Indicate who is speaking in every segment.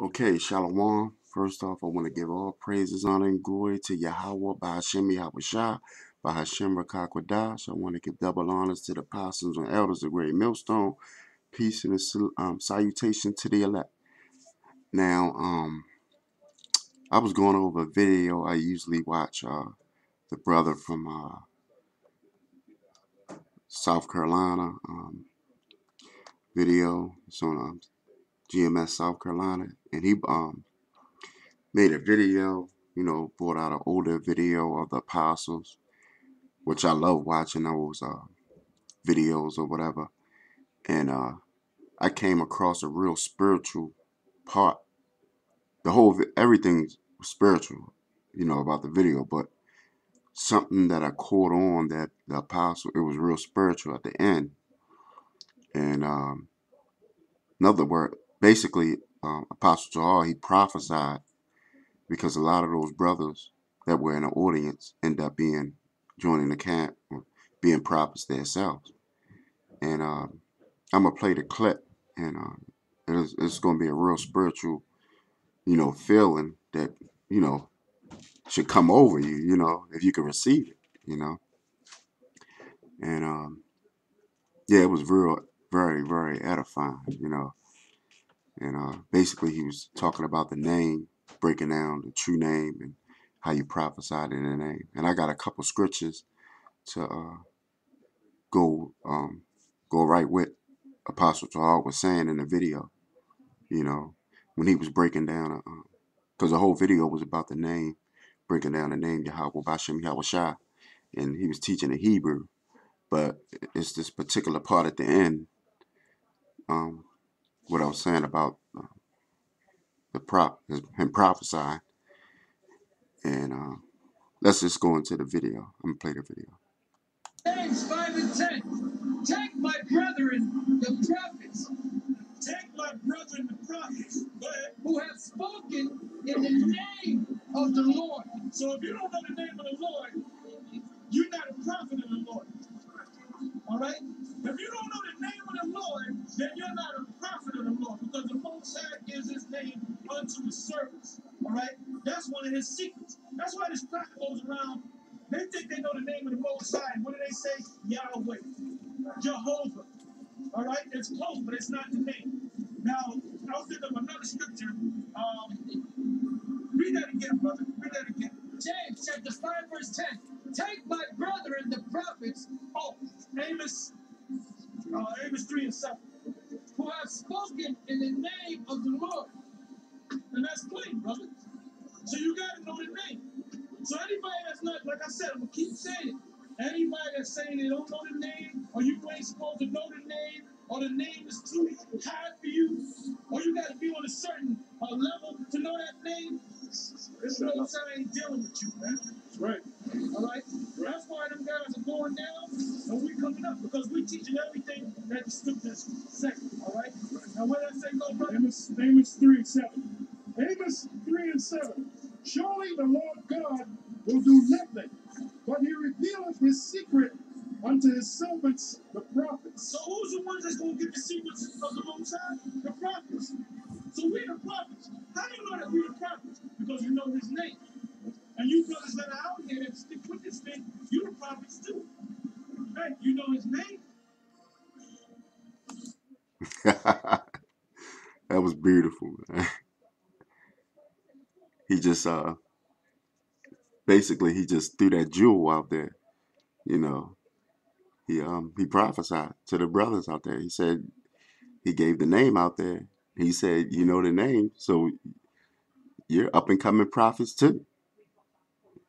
Speaker 1: Okay, Shalom. First off, I want to give all praises, honor, and glory to Yahweh, Bahashem Yahushua, Bahashem Rakakwadash. I want to give double honors to the apostles and elders of Great Millstone. Peace and salutation to the elect. Now, I was going over a video. I usually watch the brother from South Carolina video. It's on GMS South Carolina, and he made a video. Brought out an older video of the apostles, which I love watching those videos or whatever. And I came across a real spiritual part. Everything's spiritual, about the video, but something that I caught on that the apostle, it was real spiritual at the end. And another word, basically, Apostle Joel, he prophesied because a lot of those brothers that were in the audience end up joining the camp or being prophets themselves. And I'm gonna play the clip, and it's gonna be a real spiritual, feeling that should come over you, if you can receive it, And yeah, it was real, very, very edifying, And basically, he was talking about the name, breaking down the true name and how you prophesied in the name. And I got a couple scriptures to go go right with Apostle Joel was saying in the video. When he was breaking down, because the whole video was about the name, breaking down the name Yahweh Bashem Yahushua, and he was teaching the Hebrew, but it's this particular part at the end, what I was saying about him prophesying, and let's just go into the video. I'm gonna play the video.
Speaker 2: James 5 and 10. Take my brethren, the prophets. Take my brethren, the prophets. Who have spoken in the name of the Lord. So if you don't know the name of the Lord, you're not a prophet of the Lord. All right? If you don't know the name of the Lord, then you're not a prophet of the Lord, because the Most High gives his name unto his servants. All right? That's one of his secrets. That's why this prophet goes around. They think they know the name of the Most High. What do they say? Yahweh, Jehovah. All right? It's close, but it's not the name. Now, I was thinking of another scripture. Read that again, brother. Read that again. James chapter 5, verse 10. Take my brethren, the prophets. Oh, Amos 3 and 7. Who have spoken in the name of the Lord. And that's clean, brother. So you got to know the name. So anybody that's not, like I said, I'm going to keep saying it. Anybody that's saying they don't know the name, or you ain't supposed to know the name, or the name is too high for you, or you got to be on a certain level to know that name, this Most High ain't dealing with you, man. That's right. All right? That's why them guys are going down, and we coming up, because we teaching everything that the scriptures say. All right? Now, what did I say, go, brother? Amos 3 and 7. Amos 3 and 7. Surely the Lord God will do nothing, but he revealeth his secret unto his servants, the prophets. So who's the ones that's going to get the secrets of the Most High? The prophets. So we're the prophets. How do you know that we're the prophets? Because you know his name. And you brothers that are out here that stick with this thing, you're the prophets too. Hey, you know his name?
Speaker 1: That was beautiful, man. He just basically he just threw that jewel out there, you know. He prophesied to the brothers out there. He said he gave the name out there. He said, you know the name, so you're up and coming prophets too,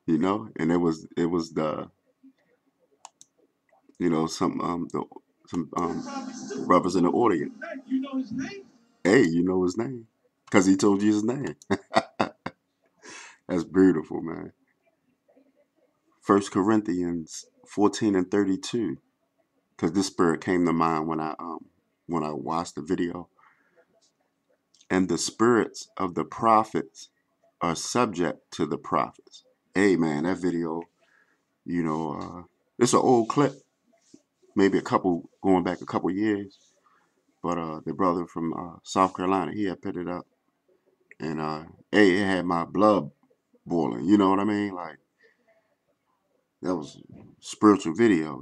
Speaker 1: And it was the some brothers in the audience.
Speaker 2: Hey, you know his name?
Speaker 1: Hey, you know his name because he told you his name. That's beautiful, man. 1 Corinthians 14 and 32, because this spirit came to mind when I watched the video. And the spirits of the prophets are subject to the prophets. Hey, man, that video, it's an old clip, maybe going back a couple years. But the brother from South Carolina, he had put it up. And hey, it had my blood boiling. You know what I mean? Like that was spiritual video.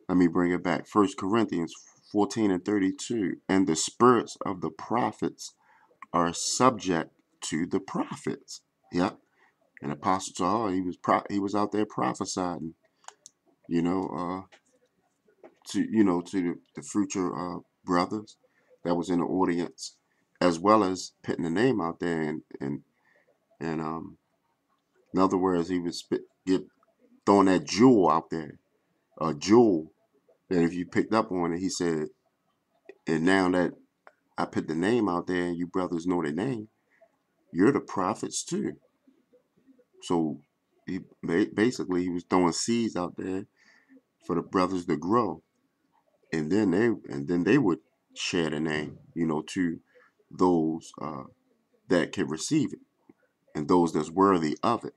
Speaker 1: Let me bring it back. 1 Corinthians 14:32. And the spirits of the prophets are subject to the prophets. Yep. And Apostle Paul, he was out there prophesying, you know, to the future brothers that was in the audience, as well as putting the name out there, and in other words, he was throwing that jewel out there, a jewel that if you picked up on it, he said, and now that I put the name out there and you brothers know the name, you're the prophets too. So basically he was throwing seeds out there for the brothers to grow, and then they would share the name, to those that can receive it and those that's worthy of it.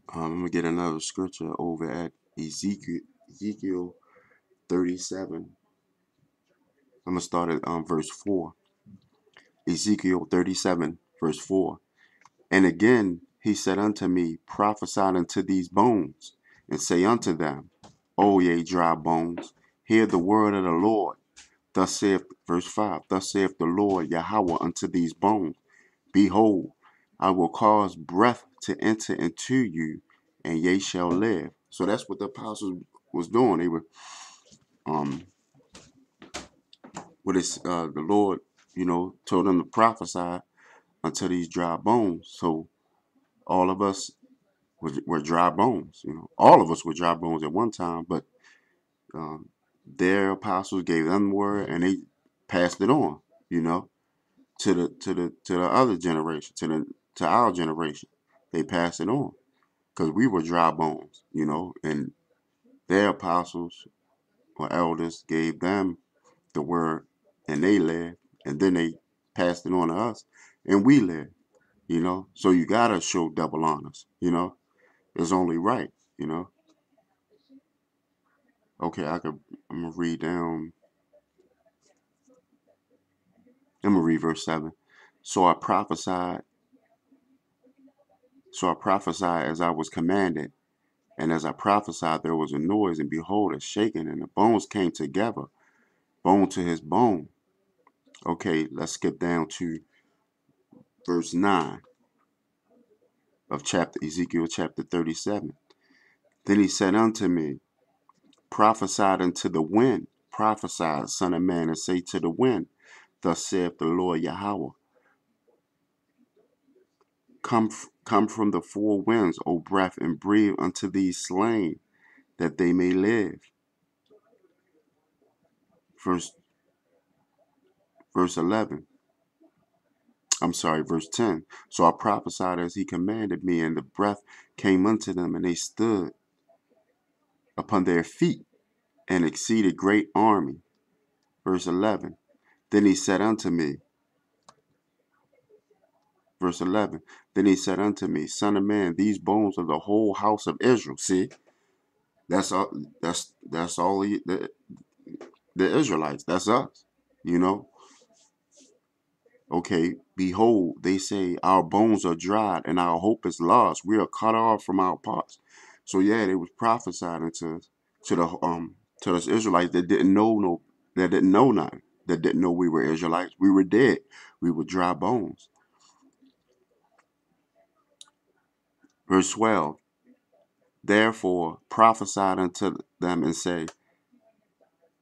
Speaker 1: I'm gonna get another scripture over at Ezekiel 37. I'm gonna start at verse 4. Ezekiel 37, verse 4. And again he said unto me, prophesy unto these bones, and say unto them, O ye dry bones, hear the word of the Lord. Thus saith, verse 5, thus saith the Lord Yahweh unto these bones, behold, I will cause breath to enter into you, and ye shall live. So that's what the apostles was doing. They were, the Lord, told them to prophesy unto these dry bones. So all of us were dry bones. All of us were dry bones at one time, but um, their apostles gave them the word, and they passed it on. You know, to the other generation, to our generation. They passed it on because we were dry bones, and their apostles or elders gave them the word, and they lived, and then they passed it on to us, and we lived. So you gotta show double honors. It's only right, you know. Okay, I'm gonna read down. I'm gonna read verse 7. So I prophesied. So I prophesied as I was commanded. And as I prophesied, there was a noise, and behold, a shaking, and the bones came together, bone to his bone. Okay, let's skip down to verse 9 of Ezekiel chapter 37. Then he said unto me, prophesy unto the wind, prophesy, son of man, and say to the wind, thus saith the Lord Yahweh, come from the four winds, O breath, and breathe unto these slain, that they may live. Verse, verse 11. I'm sorry, verse 10. So I prophesied as he commanded me, and the breath came unto them, and they stood upon their feet, an exceeded great army. Verse 11. Then he said unto me, verse 11. Then he said unto me, son of man, these bones are the whole house of Israel. See, that's all. That's all the Israelites. That's us. You know. Okay, behold, they say, our bones are dried and our hope is lost. We are cut off from our parts. So yeah, they was prophesying to the to those Israelites that didn't know nothing, that didn't know we were Israelites. We were dead. We were dry bones. Verse 12. Therefore prophesied unto them and say,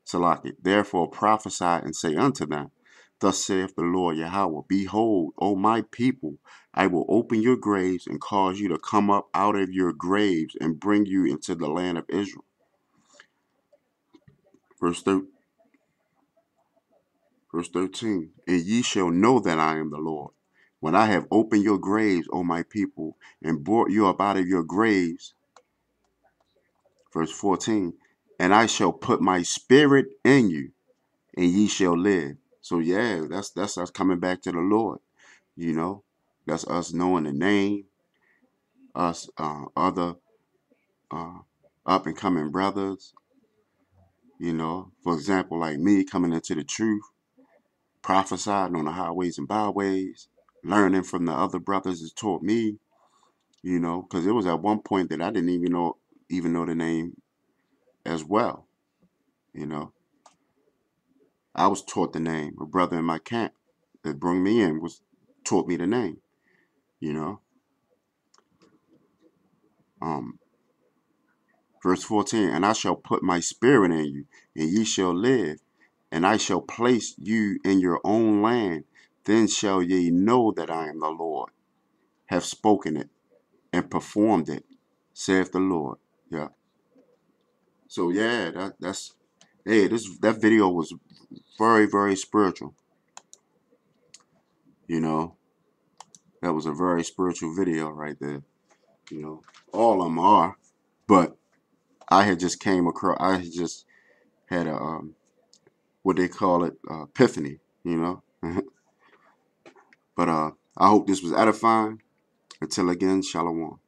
Speaker 1: Salaki, therefore prophesy and say unto them, thus saith the Lord Yahweh, behold, O my people, I will open your graves and cause you to come up out of your graves and bring you into the land of Israel. Verse 13, and ye shall know that I am the Lord, when I have opened your graves, O my people, and brought you up out of your graves. Verse 14, and I shall put my spirit in you, and ye shall live. So yeah, that's us coming back to the Lord. That's us knowing the name, us other uh, up and coming brothers, For example, like me coming into the truth, prophesying on the highways and byways, learning from the other brothers that taught me, because it was at one point that I didn't even know the name as well. You know, I was taught the name. A brother in my camp that brought me in was taught me the name. You know, um, verse 14, and I shall put my spirit in you, and ye shall live, and I shall place you in your own land. Then shall ye know that I am the Lord, have spoken it and performed it, saith the Lord. Yeah. So yeah, that's hey, that video was very, very spiritual. You know, that was a very spiritual video right there. You know, all of them are, but I had just came across. I had just had a what they call it, epiphany. You know, but I hope this was edifying. Until again, shalom.